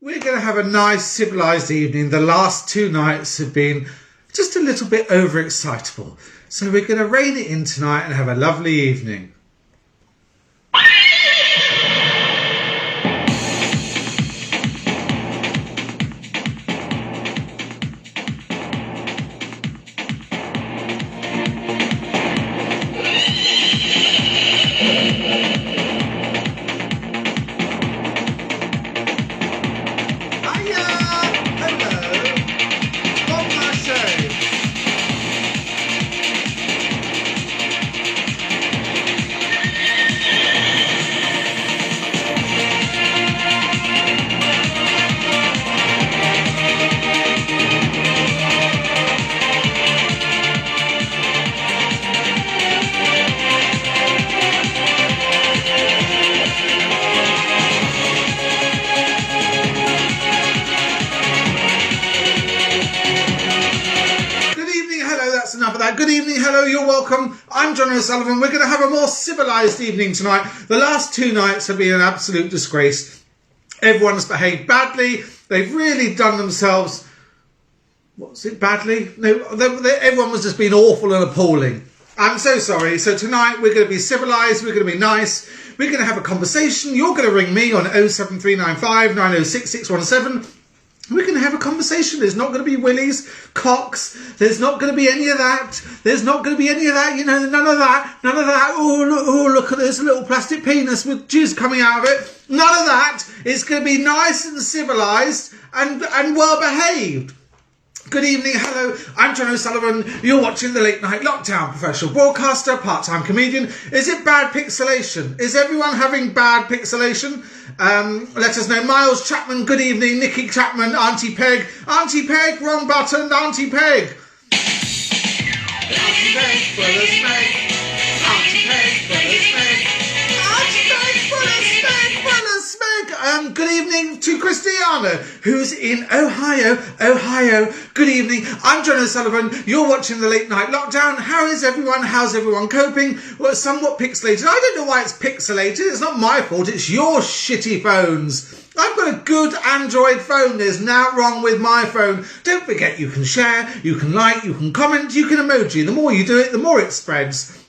We're going to have a nice civilised evening. The last two nights have been just a little bit overexcitable. So we're going to rein it in tonight and have a lovely evening. Good evening, hello, you're welcome. I'm John O'Sullivan. We're going to have a more civilised evening tonight. The last two nights have been an absolute disgrace. Everyone's behaved badly. They've really done themselves... What's it, badly? No, everyone was just being awful and appalling. I'm so sorry. So tonight we're going to be civilised. We're going to be nice. We're going to have a conversation. You're going to ring me on 07395 906 617. We're going to have a conversation. There's not going to be willies, cocks. There's not going to be any of that. There's not going to be any of that. You know, none of that. None of that. Oh, look at this little plastic penis with jizz coming out of it. None of that. It's going to be nice and civilised and well behaved. Good evening, hello, I'm John O'Sullivan. You're watching the Late Night Lockdown. Professional broadcaster, part-time comedian. Is it bad pixelation? Is everyone having bad pixelation? Let us know. Miles Chapman, good evening. Nikki Chapman, Auntie Peg. Auntie Peg, wrong button, Auntie Peg. Auntie Peg, brothers Meg. Auntie Peg, brothers Meg. Auntie Peg, brothers Meg, brothers Meg. Good evening to Christiana, who's in Ohio. Good evening. I'm John O'Sullivan. You're watching the Late Night Lockdown. How is everyone? How's everyone coping? Well, it's somewhat pixelated. I don't know why it's pixelated. It's not my fault. It's your shitty phones. I've got a good Android phone. There's nothing wrong with my phone. Don't forget you can share, you can like, you can comment, you can emoji. The more you do it, the more it spreads.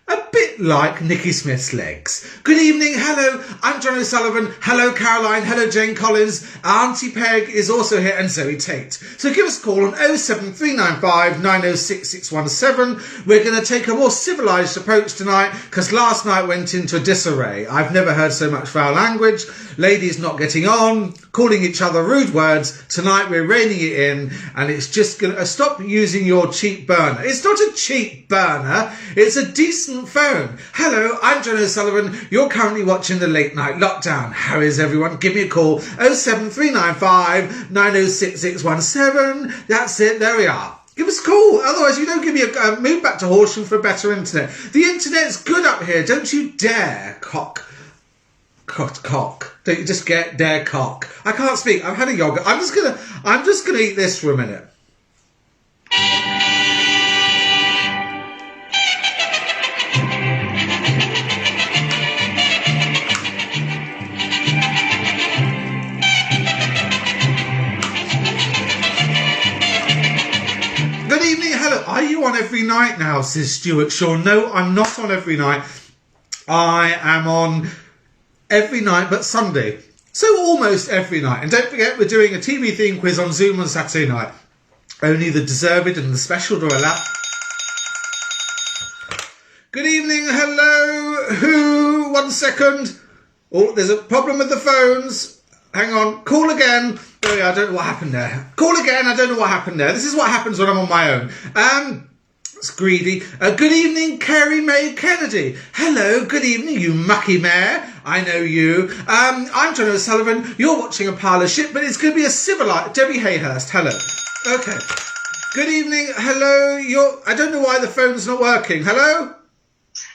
A bit like Nikki Smith's legs. Good evening, hello, I'm John O'Sullivan. Hello, Caroline. Hello, Jane Collins. Auntie Peg is also here, and Zoe Tate. So give us a call on 07395 906 617. We're going to take a more civilised approach tonight, because last night went into disarray. I've never heard so much foul language. Ladies not getting on, calling each other rude words. Tonight we're reining it in, and it's just going to stop using your cheap burner. It's not a cheap burner. It's a decent phone. Hello, I'm John O'Sullivan. You're currently watching the Late Night Lockdown. How is everyone? Give me a call. 07395 906 617. That's it. There we are. Give us a call. Otherwise, you don't give me a move back to Horsham for a better internet. The internet's good up here. Don't you dare cock. Don't you just dare cock. I can't speak. I've had a yogurt. I'm just gonna eat this for a minute. Are you on every night now, says Stuart Shaw? No, I'm not on every night. I am on every night but Sunday. So almost every night. And don't forget, we're doing a TV theme quiz on Zoom on Saturday night. Only the deserved and the special are allowed. Good evening, hello, who? 1 second. Oh, there's a problem with the phones. Hang on, call again. Oh yeah, I don't know what happened there. Call again, I don't know what happened there. This is what happens when I'm on my own. It's greedy. Good evening, Kerry May Kennedy. Hello, good evening, you mucky mare. I know you. I'm John O'Sullivan. You're watching a pile of shit, but it's going to be a civilised... Debbie Hayhurst, hello. Okay. Good evening, hello. I don't know why the phone's not working. Hello?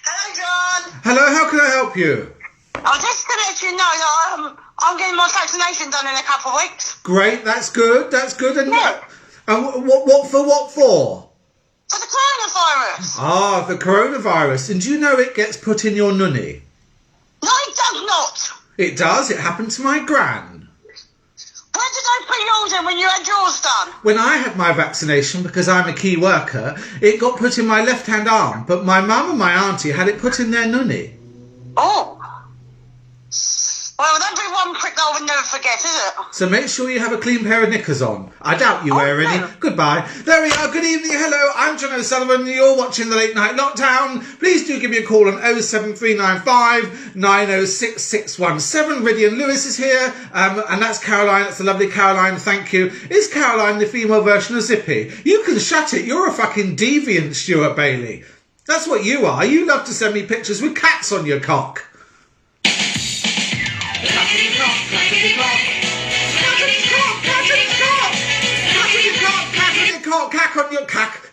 Hello, John. Hello, how can I help you? I was just going to let you know that I'm getting my vaccination done in a couple of weeks. Great, that's good, that's good. And yeah. What for? For the coronavirus. Ah, the coronavirus. And do you know it gets put in your nunny? No, it does not. It does. It happened to my gran. it when you had yours done? When I had my vaccination, because I'm a key worker, it got put in my left-hand arm, but my mum and my auntie had it put in their nunny. Oh. Well, that'd be one prick that I would never forget, is it? So make sure you have a clean pair of knickers on. I doubt you wear any. No. Goodbye. There we are. Good evening. Hello, I'm John O'Sullivan. You're watching the Late Night Lockdown. Please do give me a call on 07395 906 617. Ridian Lewis is here. And that's Caroline. That's the lovely Caroline. Thank you. Is Caroline the female version of Zippy? You can shut it. You're a fucking deviant, Stuart Bailey. That's what you are. You love to send me pictures with cats on your cock.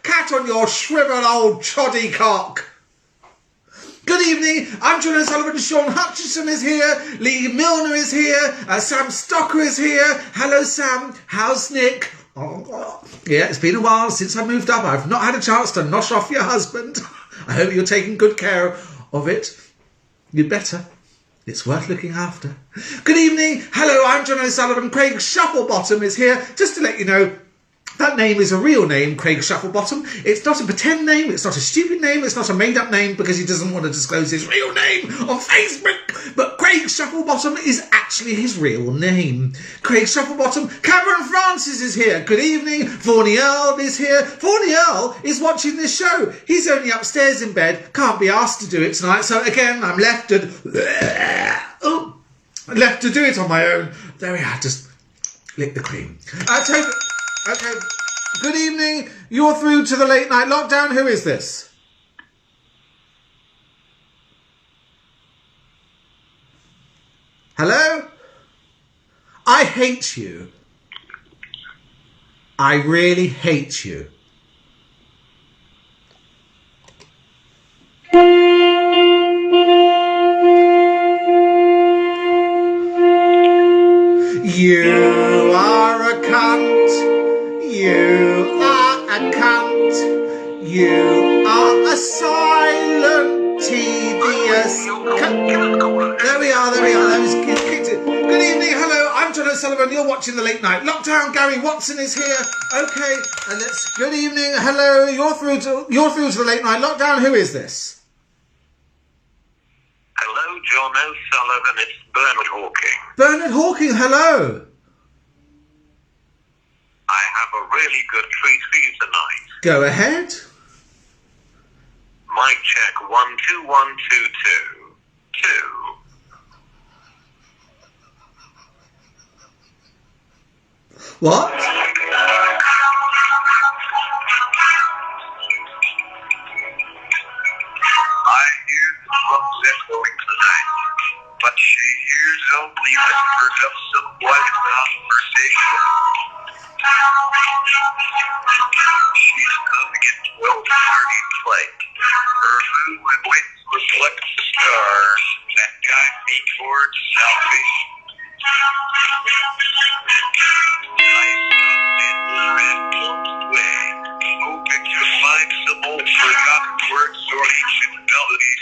Cat on your shriveled old choddy cock. Good evening, I'm John O'Sullivan. Sean Hutchinson is here. Lee Milner is here. Sam Stocker is here. Hello, Sam. How's Nick? Oh, yeah, it's been a while since I moved up. I've not had a chance to nosh off your husband. I hope you're taking good care of it. You'd better. It's worth looking after. Good evening. Hello, I'm John O'Sullivan. Craig Shufflebottom is here. Just to let you know, that name is a real name, Craig Shufflebottom. It's not a pretend name. It's not a stupid name. It's not a made-up name because he doesn't want to disclose his real name on Facebook. But Craig Shufflebottom is actually his real name. Craig Shufflebottom. Cameron Francis is here. Good evening. Fawny Earl is here. Fawny Earl is watching this show. He's only upstairs in bed. Can't be asked to do it tonight. So again, I'm left to do it on my own. There we are. Just lick the cream. Okay, good evening. You're through to the Late Night Lockdown. Who is this? Hello? I hate you. I really hate you. You are a cunt. You are a cunt. You are a silent, tedious cunt. There we are. That was good evening. Hello, I'm John O'Sullivan. You're watching the Late Night Lockdown. Gary Watson is here. Okay, and let's. Good evening. Hello, you're through to the Late Night Lockdown. Who is this? Hello, John O'Sullivan. It's Bernard Hawking. Bernard Hawking. Hello. I have a really good treat for you tonight. Go ahead. Mic check 1 2 1 2 2 2. What? I hear the drums echoing tonight, but she hears only whispers of some quiet conversation. She's coming at 12:30 flight. Her mood wings reflect the stars that guide me towards salvation. I stopped in the red closed way, hoping to find some old forgotten words or ancient melodies.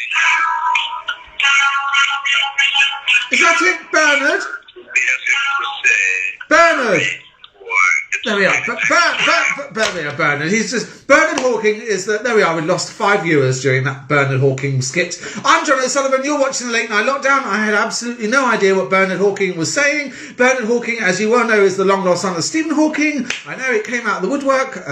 Is that it, Bernard? Yes, it's to say. Bernard! Boy, There we are. There we are, Bernard. He's just... Bernard Hawking is the... There we are. We lost 5 viewers during that Bernard Hawking skit. I'm John O'Sullivan. You're watching the Late Night Lockdown. I had absolutely no idea what Bernard Hawking was saying. Bernard Hawking, as you well know, is the long-lost son of Stephen Hawking. I know it came out of the woodwork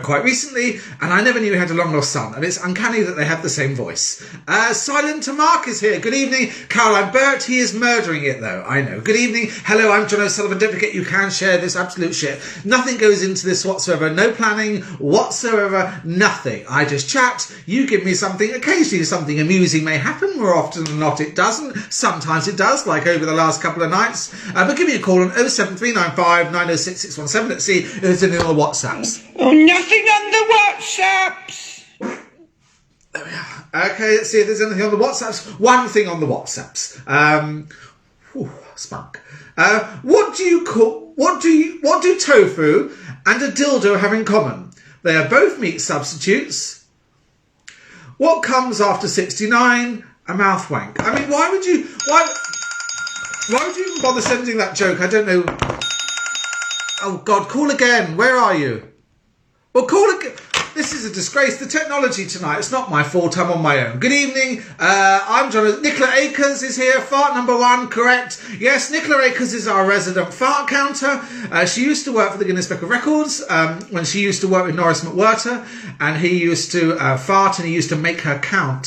quite recently, and I never knew he had a long-lost son, and it's uncanny that they have the same voice. Silent to Mark is here. Good evening. Caroline Burt, he is murdering it, though. I know. Good evening. Hello, I'm John O'Sullivan. Don't forget you can share this absolute shit. Nothing goes into this whatsoever. No planning whatsoever. Nothing. I just chat. You give me something. Occasionally something amusing may happen. More often than not it doesn't. Sometimes it does, like over the last couple of nights. But give me a call on 07395 906 617. Let's see if there's any other WhatsApps. Oh, nothing on the WhatsApps. There we are. Okay, let's see if there's anything on the WhatsApps. One thing on the WhatsApps. Spunk. What do tofu and a dildo have in common? They are both meat substitutes. What comes after 69? A mouth wank. I mean, why would you even bother sending that joke? I don't know. Oh, God, call again. Where are you? Well, call again. This is a disgrace. The technology tonight, it's not my fault. I'm on my own. Good evening. I'm John. Nicola Akers is here. Fart number 1, correct. Yes, Nicola Akers is our resident fart counter. She used to work for the Guinness Book of Records when she used to work with Norris McWhirter, and he used to fart and he used to make her count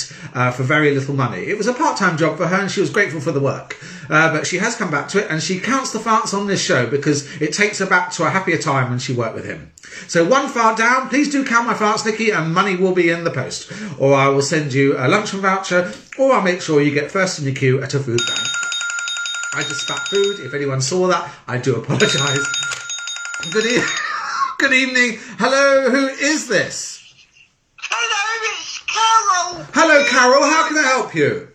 for very little money. It was a part-time job for her and she was grateful for the work. But she has come back to it and she counts the farts on this show because it takes her back to a happier time when she worked with him. So 1 fart down. Please do count my farts, Nikki, and money will be in the post. Or I will send you a luncheon voucher, or I'll make sure you get first in your queue at a food bank. I just spat food. If anyone saw that, I do apologise. Good evening. Hello, who is this? Hello, it's Carol. Hello, Carol. How can I help you?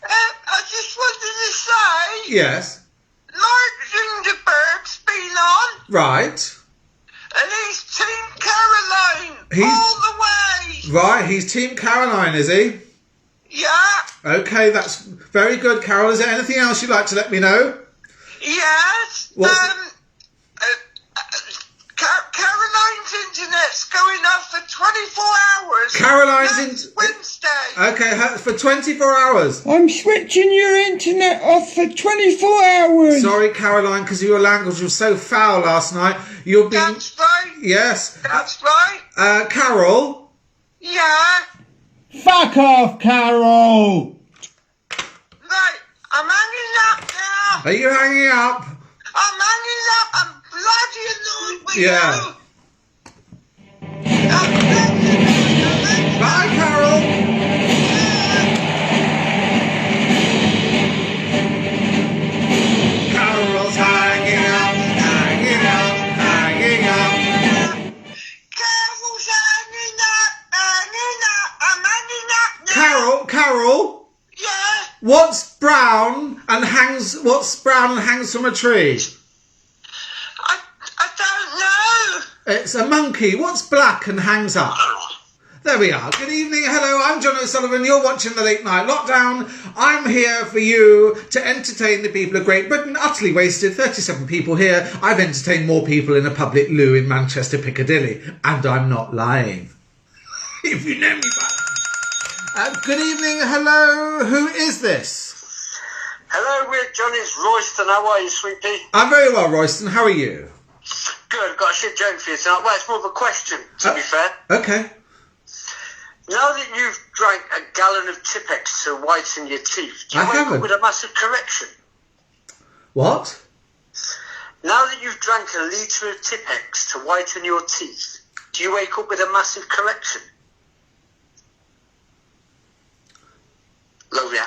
I just wanted to say, Yes. Mark Zuckerberg's been on, Right. and he's Team Caroline He's- all the way. Right, he's Team Caroline, is he? Yeah, Okay, that's very good, Carol. Is there anything else you'd like to let me know? yes. What's- Caroline's internet's going off for 24 hours. Caroline's Next Wednesday. Okay, for 24 hours. I'm switching your internet off for 24 hours. Sorry, Caroline, because your language was so foul last night. You'll be... That's right. Yes. That's right. Carol? Yeah. Fuck off, Carol. Right. I'm hanging up now. Are you hanging up? I'm hanging up. I'm bloody annoyed with Yeah. you. I'm bloody annoyed. Bye, Carol. Carol's hanging up, hanging up, hanging up. Carol's hanging up, hanging up. I'm hanging up now. Carol, Yeah. what's brown and hangs from a tree? I don't know. It's a monkey. What's black and hangs up? There we are. Good evening. Hello, I'm John O'Sullivan. You're watching the Late Night Lockdown. I'm here for you to entertain the people of Great Britain. Utterly wasted. 37 people here. I've entertained more people in a public loo in Manchester, Piccadilly. And I'm not lying. If you know me by. Good evening. Hello. Who is this? Hello, we're John. It's Royston. How are you, sweet pea? I'm very well, Royston. How are you? Good. Got a shit joke for you tonight. Well, it's more of a question, to be fair. Okay. Now that you've drank a gallon of Tipex to whiten your teeth, do you I wake haven't. up with a massive correction? What? Now that you've drank a litre of Tipex to whiten your teeth, do you wake up with a massive correction? Love ya.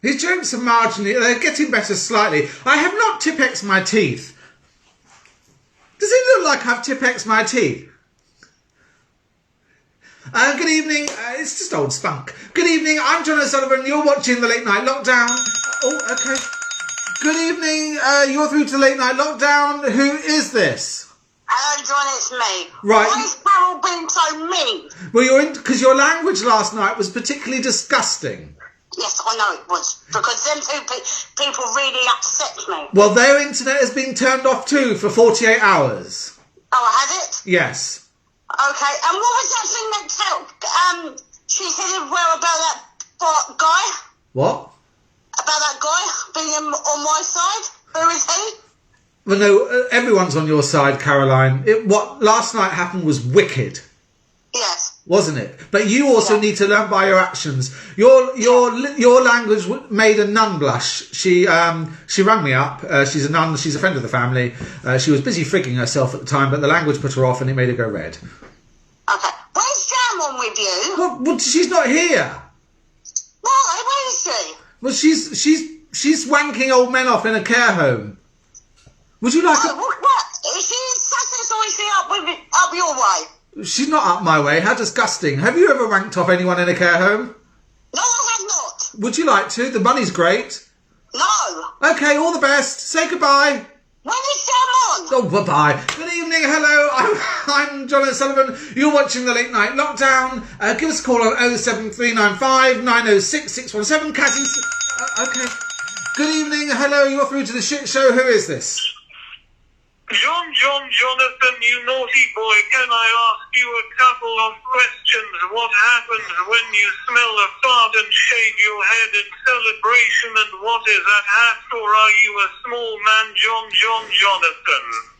His jokes are marginally, they're getting better slightly. I have not Tipex my teeth. Does it look like I've Tipex my teeth? Good evening, it's just old spunk. Good evening, I'm John O'Sullivan, you're watching the Late Night Lockdown. Oh, okay. Good evening, you're through to the Late Night Lockdown. Who is this? Hello, John, it's me. Right. Why is Carol being so mean? Well, you're in, because your language last night was particularly disgusting. Yes, I know it was. Because them two people really upset me. Well, their internet has been turned off too for 48 hours. Oh, has it? Yes. Okay, and what was that thing that she said well about that guy? What? About that guy being on my side? Who is he? Well, no, everyone's on your side, Caroline. What last night happened was wicked, Yes. wasn't it? But you also need to learn by your actions. Your language made a nun blush. She rang me up. She's a nun. She's a friend of the family. She was busy frigging herself at the time, but the language put her off, and it made her go red. Okay. Where's Jam on with you? Well, she's not here. Why? Where is she? Well, she's wanking old men off in a care home. Would you like? Oh, what? Is she in Sussex or is she up your way? She's not up my way. How disgusting! Have you ever wanked off anyone in a care home? No, I have not. Would you like to? The money's great. No. Okay, all the best. Say goodbye. When is Jam on? Oh, bye-bye. Good evening, hello. I'm John O'Sullivan. You're watching the Late Night Lockdown. Give us a call on 07395 906 617. Cathy. Okay. Good evening. Hello, you're through to the shit show. Who is this? Jonathan, you naughty boy, can I ask you a couple of questions? What happens when you smell a fart and shave your head in celebration, and what is that hat for? Are you a small man, Jonathan?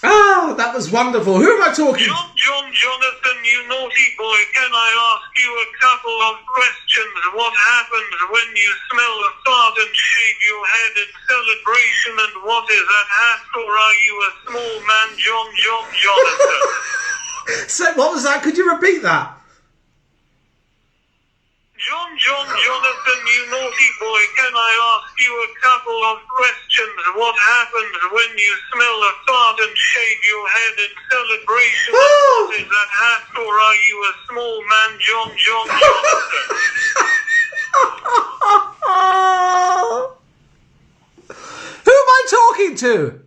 Ah, that was wonderful. Who am I talking to? Jonathan, you naughty boy, can I ask you a couple of questions? What happens when you smell a fart and shave your head in celebration, and what is that hat for? Are you a small man, Jonathan? So, what was that? Could you repeat that? Jonathan, you naughty boy, can I ask you a couple of questions? What happens when you smell a fart and shave your head in celebration? And what is that hat for? Are you a small man, Jonathan? Who am I talking to?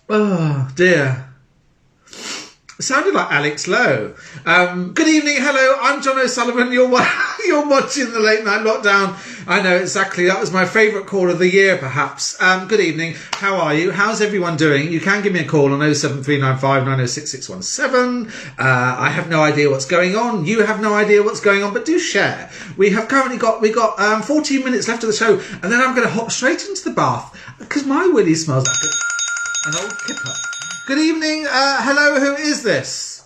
Oh, dear. It sounded like Alex Lowe. Good evening, hello, I'm John O'Sullivan. You're watching the Late Night Lockdown. I know, exactly. That was my favourite call of the year, perhaps. Good evening. How are you? How's everyone doing? You can give me a call on 07395 906 617. I have no idea what's going on. You have no idea what's going on, but do share. We got 14 minutes left of the show, and then I'm going to hop straight into the bath because my willy smells like an old kipper. Good evening. Hello, who is this?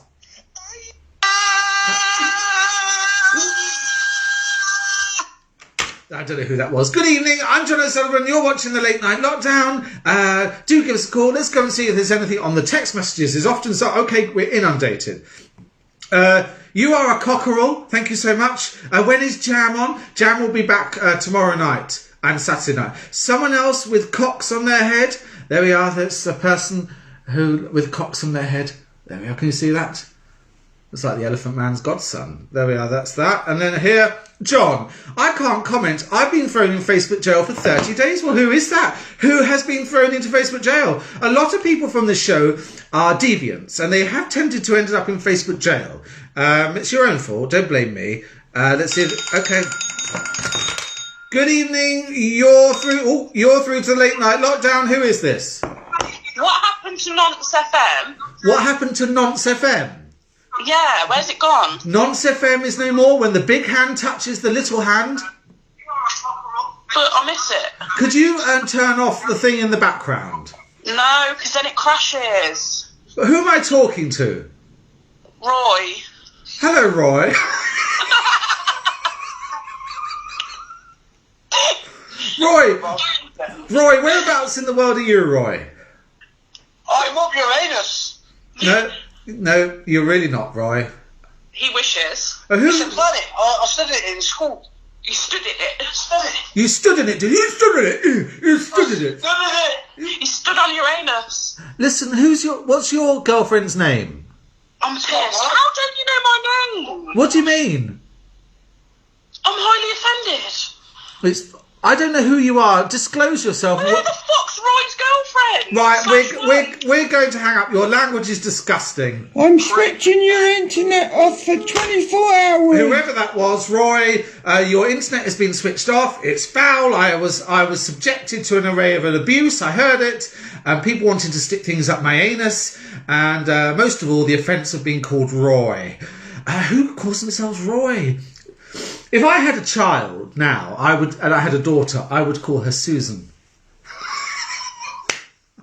I don't know who that was. Good evening. I'm John O'Sullivan. You're watching the Late Night Lockdown. Do give us a call. Let's go and see if there's anything on the text messages. Is often so. Okay, we're inundated. You are a cockerel. Thank you so much. When is Jam on? Jam will be back tomorrow night and Saturday night. Someone else with cocks on their head. There we are. That's a person who with cocks on their head. There we are. Can you see that? It's like the Elephant Man's godson. There we are. That's that. And then here, John. I can't comment. I've been thrown in Facebook jail for 30 days. Well, who is that? Who has been thrown into Facebook jail? A lot of people from the show are deviants, and they have tended to end up in Facebook jail. It's your own fault. Don't blame me. Let's see. Okay. Good evening. You're through to the Late Night Lockdown. Who is this? What happened to Nonce FM? What happened to Nonce FM? Yeah, where's it gone? Nonce FM is no more when the big hand touches the little hand. But I miss it. Could you turn off the thing in the background? No, because then it crashes. But who am I talking to? Roy. Hello, Roy. Roy, whereabouts in the world are you, Roy? I'm up Uranus. No, you're really not, Roy. He wishes. It's a planet. I studied it in school. You studied it. You stood in it, did you? You stood in it. You stood in it. He stood on Uranus. Listen, what's your girlfriend's name? I'm pissed. How don't you know my name? What do you mean? I'm highly offended. I don't know who you are. Disclose yourself. Who the fuck's Roy's girlfriend? Right, we're going to hang up. Your language is disgusting. I'm switching your internet off for 24 hours. Whoever that was, Roy, your internet has been switched off. It's foul. I was subjected to an array of abuse. I heard it. People wanting to stick things up my anus. And most of all, the offence of being called Roy. Who calls themselves Roy? If I had a child now, and I had a daughter, I would call her Susan.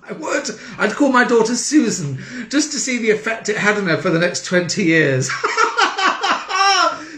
I would. I'd call my daughter Susan, just to see the effect it had on her for the next 20 years.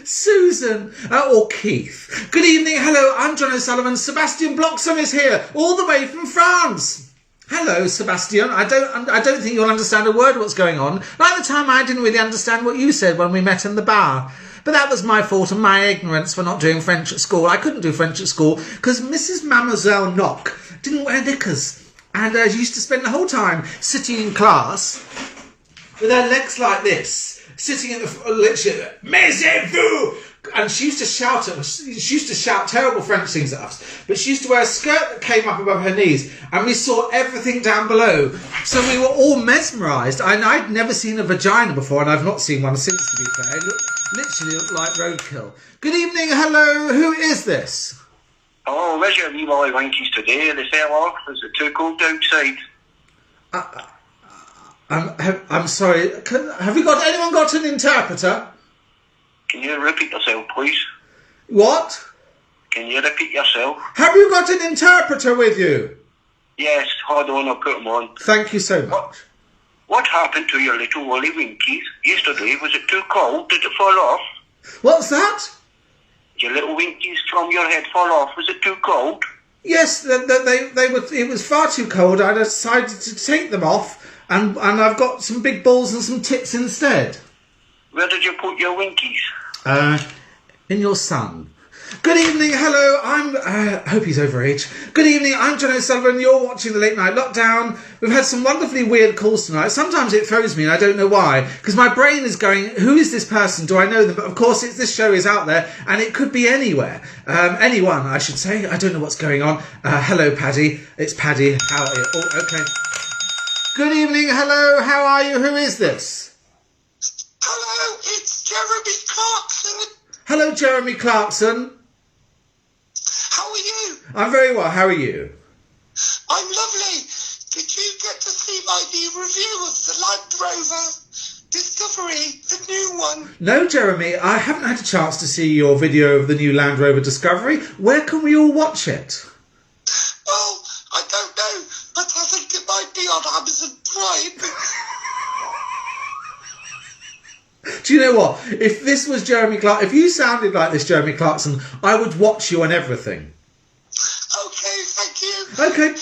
Susan, or Keith. Good evening, hello, I'm John O'Sullivan. Sebastian Bloxham is here, all the way from France. Hello, Sebastian. I don't think you'll understand a word of what's going on. Like the time I didn't really understand what you said when we met in the bar. But that was my fault and my ignorance for not doing French at school. I couldn't do French at school because Mrs. Mademoiselle Knock didn't wear knickers. And she used to spend the whole time sitting in class with her legs like this, sitting in the literally, Maisez-vous! And she used to shout at us. She used to shout terrible French things at us. But she used to wear a skirt that came up above her knees, and we saw everything down below. So we were all mesmerised. And I'd never seen a vagina before, and I've not seen one since, to be fair. Literally look like roadkill. Good evening, hello, who is this? Oh, where's your wee Wally Winkies today? They fell off. Is it too cold outside? I'm sorry, have you got anyone got an interpreter? Can you repeat yourself, please? What? Can you repeat yourself? Have you got an interpreter with you? Yes, hold on, I'll put them on. Thank you so much. What happened to your little Wally Winkies yesterday? Was it too cold? Did it fall off? What's that? Your little Winkies from your head fall off. Was it too cold? Yes, they were. It was far too cold. I decided to take them off, and I've got some big balls and some tits instead. Where did you put your Winkies? In your son. Good evening, hello, I hope he's over age. Good evening, I'm John O'Sullivan, you're watching the Late Night Lockdown. We've had some wonderfully weird calls tonight. Sometimes it throws me and I don't know why, because my brain is going, who is this person? Do I know them? But of course, this show is out there, and it could be anywhere. Anyone, I should say. I don't know what's going on. Hello, Paddy. It's Paddy. How are you? Oh, okay. Good evening, hello, how are you? Who is this? Hello, it's Jeremy Clarkson. Hello, Jeremy Clarkson. How are you? I'm very well, how are you? I'm lovely. Did you get to see my new review of the Land Rover Discovery, the new one? No, Jeremy, I haven't had a chance to see your video of the new Land Rover Discovery. Where can we all watch it? Well, I don't know, but I think it might be on Amazon Prime. Do you know what? If this was Jeremy Clark, if you sounded like this Jeremy Clarkson, I would watch you on everything. Okay, thank you. Okay,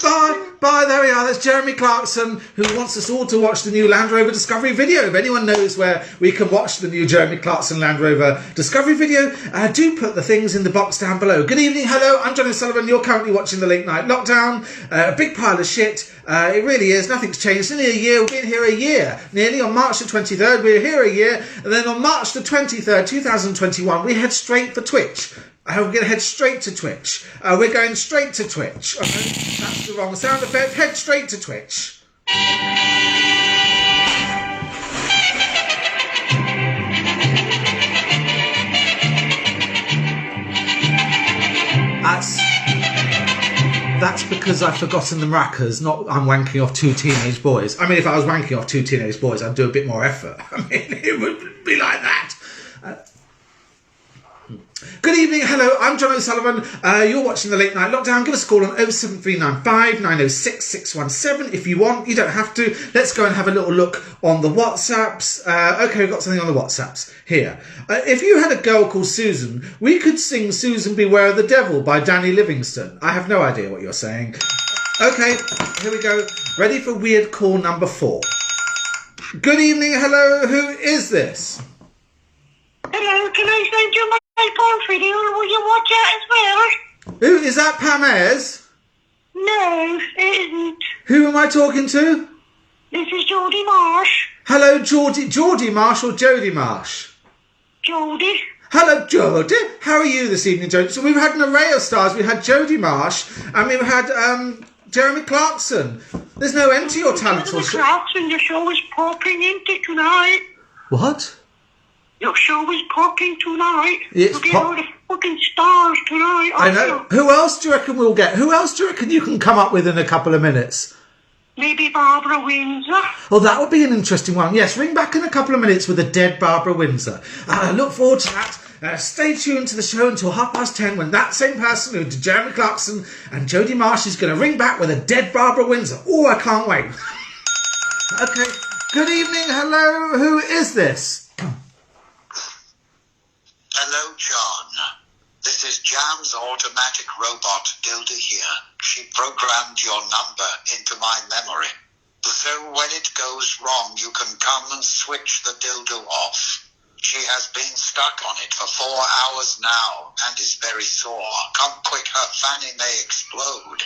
bye, there we are. That's Jeremy Clarkson, who wants us all to watch the new Land Rover Discovery video. If anyone knows where we can watch the new Jeremy Clarkson Land Rover Discovery video, do put the things in the box down below. Good evening, hello, I'm John O'Sullivan. You're currently watching the Late Night Lockdown. A big pile of shit. It really is. Nothing's changed. Nearly a year. We've been here a year. Nearly on March the 23rd. We were here a year. And then on March the 23rd, 2021, we head straight for Twitch. We're going to head straight to Twitch. We're going straight to Twitch. Oh, that's the wrong sound effect. Head straight to Twitch. That's because I've forgotten the maracas, not I'm wanking off two teenage boys. I mean, if I was wanking off two teenage boys, I'd do a bit more effort. I mean, it would be like that. Good evening, hello, I'm John O'Sullivan. You're watching the Late Night Lockdown. Give us a call on 07395 906 617 if you want. You don't have to. Let's go and have a little look on the WhatsApps. Okay, we've got something on the WhatsApps here. If you had a girl called Susan, we could sing Susan Beware of the Devil by Danny Livingston. I have no idea what you're saying. Okay, here we go. Ready for weird call number 4. Good evening, hello, who is this? Hello, can I send you my porn video? Will you watch it as well? Who is that, Pam Ayres? No, it isn't. Who am I talking to? This is Geordie Marsh. Hello, Geordie Marsh or Jodie Marsh? Geordie. Hello, Jodie. How are you this evening, Jodie? So we've had an array of stars. We've had Jodie Marsh and we've had Jeremy Clarkson. There's no end to your talent. Jeremy Clarkson, your show is popping into tonight. What? Your show is popping tonight. It's You'll get all the fucking stars tonight. I know. Who else do you reckon we'll get? Who else do you reckon you can come up with in a couple of minutes? Maybe Barbara Windsor. Oh, that would be an interesting one. Yes, ring back in a couple of minutes with a dead Barbara Windsor. I look forward to that. Stay tuned to the show until 10:30 when that same person who did Jeremy Clarkson and Jodie Marsh is going to ring back with a dead Barbara Windsor. Oh, I can't wait. Okay. Good evening. Hello. Who is this? Hello, John. This is Jam's automatic robot Dilda here. She programmed your number into my memory. So when it goes wrong, you can come and switch the dildo off. She has been stuck on it for 4 hours now and is very sore. Come quick, her fanny may explode.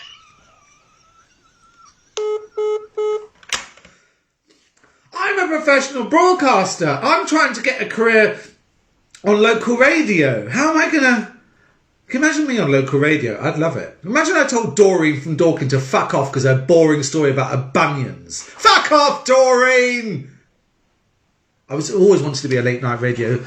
I'm a professional broadcaster. I'm trying to get a career on local radio. How am I gonna... Can you imagine me on local radio? I'd love it. Imagine I told Doreen from Dorking to fuck off because of a boring story about her bunions. Fuck off, Doreen! I was always wanted to be a late night radio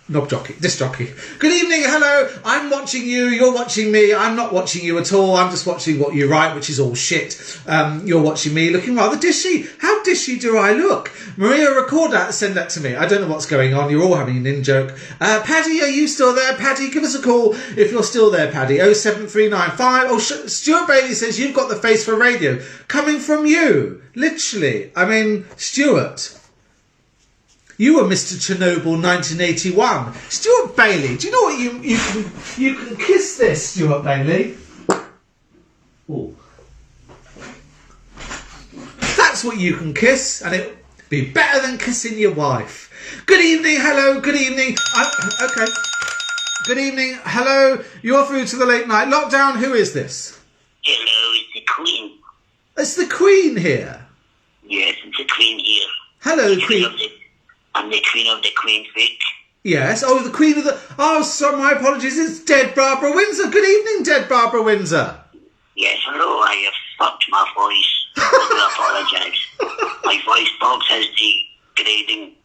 disc jockey. Good evening, hello. I'm watching you. You're watching me. I'm not watching you at all. I'm just watching what you write, which is all shit. You're watching me, looking rather dishy. How dishy do I look? Maria, record that. Send that to me. I don't know what's going on. You're all having an in-joke. Paddy, are you still there? Paddy, give us a call if you're still there, Paddy. 07395. Oh, Stuart Bailey says you've got the face for radio. Coming from you. Literally. I mean, Stuart. You were Mr. Chernobyl 1981. Stuart Bailey, do you know what you can kiss this, Stuart Bailey? Oh. That's what you can kiss, and it'd be better than kissing your wife. Good evening, hello, good evening. Okay. Good evening, hello. You're through to the late night lockdown. Who is this? Hello, it's the Queen. It's the Queen here. Yes, it's the Queen here. Hello, Queen. I'm the Queen of the Queenswick. Yes. Oh, the Queen of the... Oh, sorry, my apologies. It's dead Barbara Windsor. Good evening, dead Barbara Windsor. Yes, hello. I have fucked my voice. I do apologise. My voice box has degrading.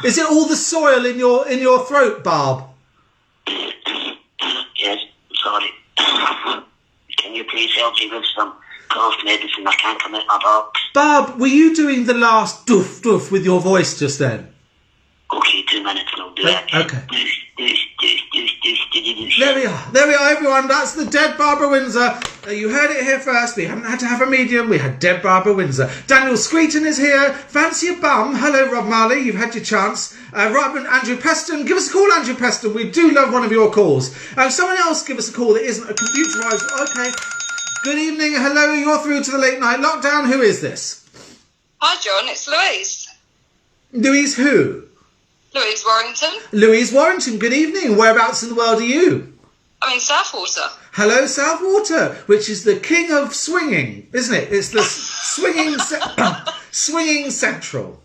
Is it all the soil in your throat, Barb? Yes, sorry. Can you please help me with some cough medicine? I can't come out my box. Barb, were you doing the last doof doof with your voice just then? Okay, 2 minutes and I'll do that. Okay. There we are, everyone. That's the dead Barbara Windsor. You heard it here first. We haven't had to have a medium. We had dead Barbara Windsor. Daniel Screeton is here. Fancy a bum? Hello, Rob Marley. You've had your chance. Robin, Andrew Preston. Give us a call, Andrew Preston. We do love one of your calls. Someone else give us a call that isn't a computerised. Okay. Good evening. Hello. You're through to the late night lockdown. Who is this? Hi, John. It's Louise. Louise who? Louise Warrington. Louise Warrington. Good evening. Whereabouts in the world are you? I'm in Southwater. Hello, Southwater, which is the king of swinging, isn't it? It's the swinging central.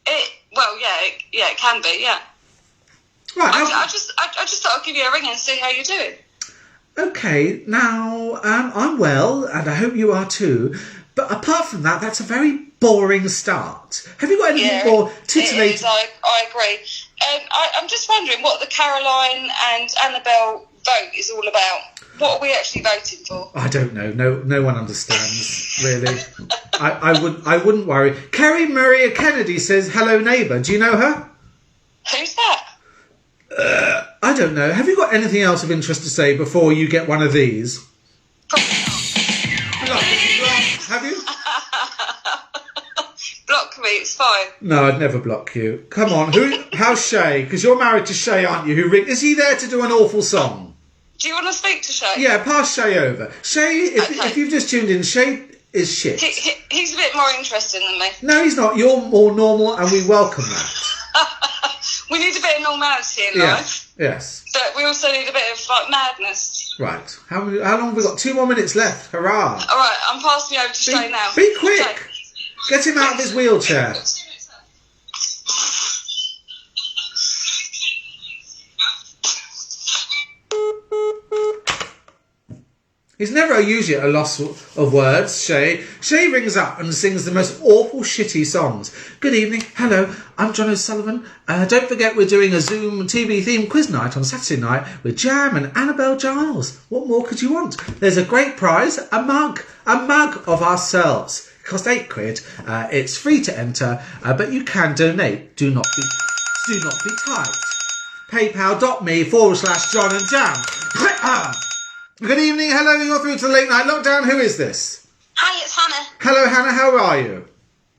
It can be, yeah. Right. I just thought I'd give you a ring and see how you're doing. Okay, now I'm well, and I hope you are too. But apart from that, that's a very boring start. Have you got anything more titillating? It is, I agree. I'm just wondering what the Caroline and Annabelle vote is all about. What are we actually voting for? I don't know. No one understands, really. I wouldn't worry. Kerry Maria Kennedy says, hello, neighbour. Do you know her? Who's that? I don't know. Have you got anything else of interest to say before you get one of these? Have you? Block me, it's fine. No, I'd never block you. Come on, how's Shay? Because you're married to Shay, aren't you? Is he there to do an awful song? Do you want to speak to Shay? Yeah, pass Shay over. Shay, if you've just tuned in, Shay is shit. He's a bit more interesting than me. No, he's not. You're more normal, and we welcome that. We need a bit of normality in life. Yes. But we also need a bit of madness. Right. How long have we got? 2 more minutes left. Hurrah. All right, I'm passing you over to Shay now. Be quick. Get him out of his wheelchair. He's never usually at a loss of words, Shay. Shay rings up and sings the most awful, shitty songs. Good evening. Hello, I'm John O'Sullivan. Don't forget we're doing a Zoom TV theme quiz night on Saturday night with Jam and Annabelle Giles. What more could you want? There's a great prize, a mug of ourselves. It costs £8. It's free to enter, but you can donate. Do not be tight. PayPal.me/John and Jam. Good evening, hello, you're through to the late night lockdown. Who is this? Hi, it's Hannah. Hello, Hannah, how are you?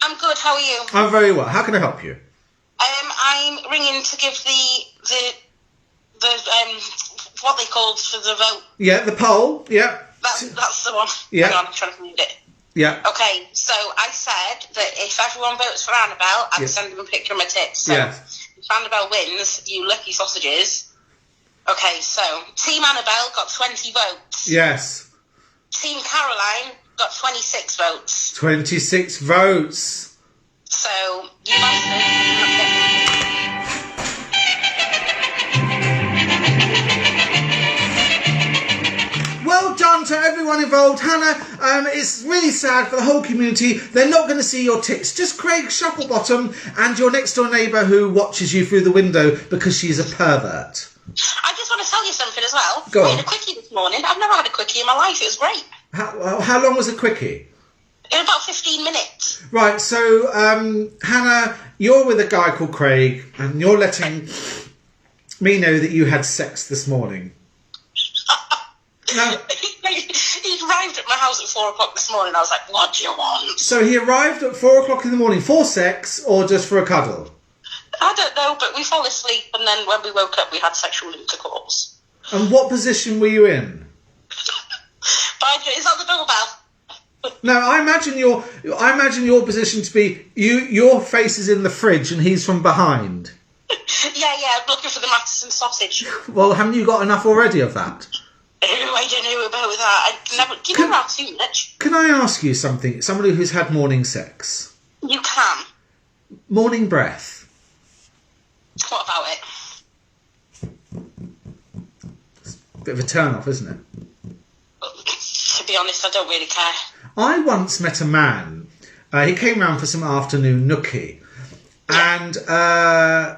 I'm good, how are you? I'm very well. How can I help you? I'm ringing to give the what they called for the vote. Yeah, the poll, yeah. That's the one. Yeah. Hang on, I'm trying to read it. Yeah. Okay, so I said that if everyone votes for Annabelle, I'd send them a picture of my tits. So if Annabelle wins, you licky sausages. Okay, so Team Annabelle got 20 votes. Yes. Team Caroline got 26 votes. 26 votes. So, you must Well done to everyone involved. Hannah, it's really sad for the whole community. They're not going to see your tits. Just Craig Shufflebottom and your next door neighbour who watches you through the window because she's a pervert. I just want to tell you something as well. Go I on. had a quickie this morning. I've never had a quickie in my life. It was great. How long was a quickie? It was about 15 minutes. Right, so Hannah, you're with a guy called Craig and you're letting me know that you had sex this morning. Now, He arrived at my house at 4 o'clock this morning. I was like, what do you want? so he arrived at 4 o'clock in the morning for sex or just for a cuddle? I don't know, but we fell asleep, and then when we woke up, we had sexual intercourse. And what position were you in? But is that the doorbell? No, I imagine your position to be your face is in the fridge and he's from behind. Yeah, I'm looking for the Masterson sausage. Well, haven't you got enough already of that? Oh, I don't know about that. Do you never have too much? Can I ask you something? Somebody who's had morning sex. You can. Morning breath. What about it? Bit of a turn off, isn't it? To be honest, I don't really care. I once met a man. He came round for some afternoon nookie. And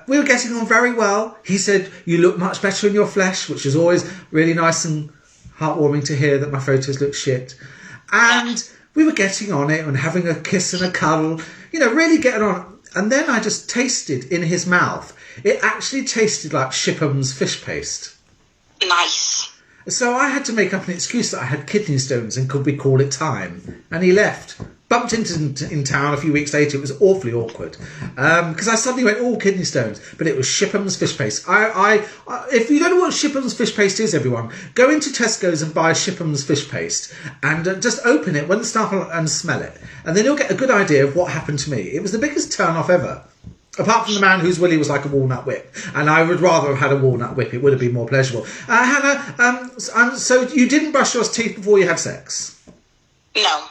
we were getting on very well. He said, you look much better in your flesh, which is always really nice and heartwarming to hear that my photos look shit. And we were getting on it and having a kiss and a cuddle, really getting on. And then I just tasted in his mouth. It actually tasted like Shipham's fish paste. Nice. So I had to make up an excuse that I had kidney stones and could we call it time. And he left. Bumped into in town a few weeks later. It was awfully awkward because I suddenly went, oh, kidney stones. But it was Shipham's fish paste. I if you don't know what Shipham's fish paste is, everyone, go into Tesco's and buy Shipham's fish paste and just open it, won't start and smell it. And then you'll get a good idea of what happened to me. It was the biggest turn off ever. Apart from the man whose willy was like a walnut whip. And I would rather have had a walnut whip. It would have been more pleasurable. Hannah, so you didn't brush your teeth before you had sex? No.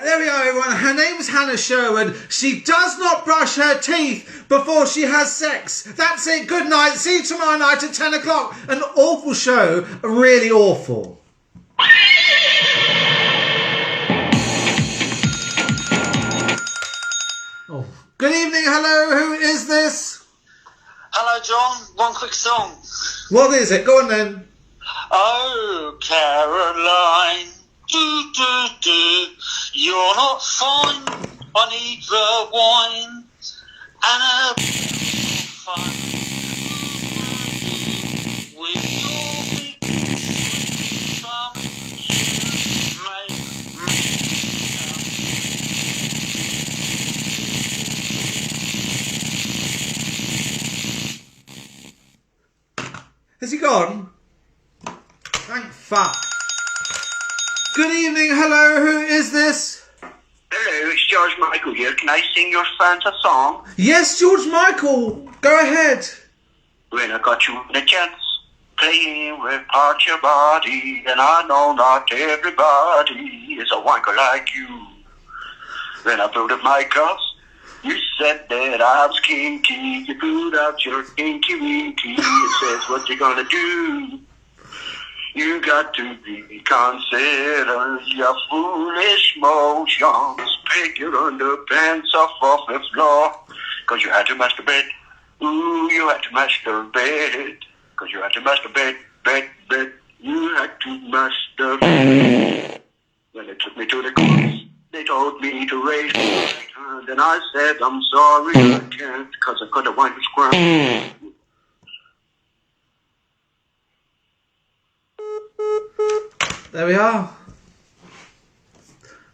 There we are, everyone. Her name's Hannah Sherwood. She does not brush her teeth before she has sex. That's it. Good night. See you tomorrow night at 10 o'clock. An awful show. Really awful. Oh. Good evening. Hello. Who is this? Hello, John. One quick song. What is it? Go on then. Oh, Caroline, you're not fine. I need the wine and a fun with your big thumb. You make Has he gone? Thank fuck. Good evening. Hello. Who is this? Hello, it's George Michael here. Can I sing your Fanta song? Yes, George Michael. Go ahead. When I got you the chance, playing with parts of your body, and I know not everybody is a wanker like you. When I pulled up my cuffs, you said that I was kinky. You pulled out your kinky winky. It says what you gonna do. You got to be considered your foolish motions. Pick your underpants off the floor. Cause you had to masturbate. Ooh, you had to masturbate. Cause you had to masturbate, bet. You had to masturbate. When they took me to the courts, they told me to raise my hand. And I said, I'm sorry, I can't. Cause I couldn't wind the squirm. There we are.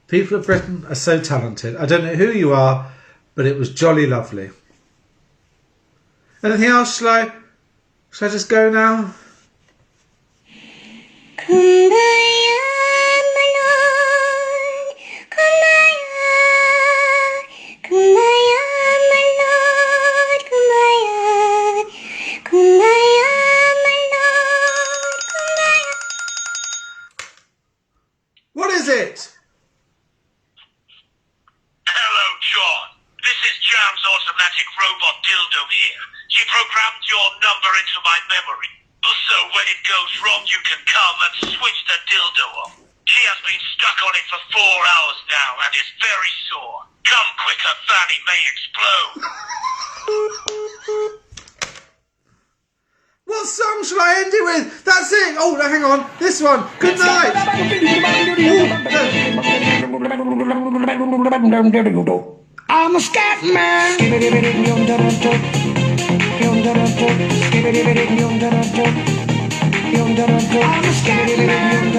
People of Britain are so talented. I don't know who you are, but it was jolly lovely. Anything else? Shall I just go now? Kumbaya, my lord. Kumbaya, kumbaya, my lord. Kumbaya, kumbaya, my lord. Kumbaya. What is it? programmed your number into my memory. So when it goes wrong, you can come and switch the dildo off. She has been stuck on it for 4 hours now and is very sore. Come quicker, Fanny may explode. What song shall I end it with? That's it. Oh, no, hang on. This one. Good night. I'm a scat man. I'm a scat man.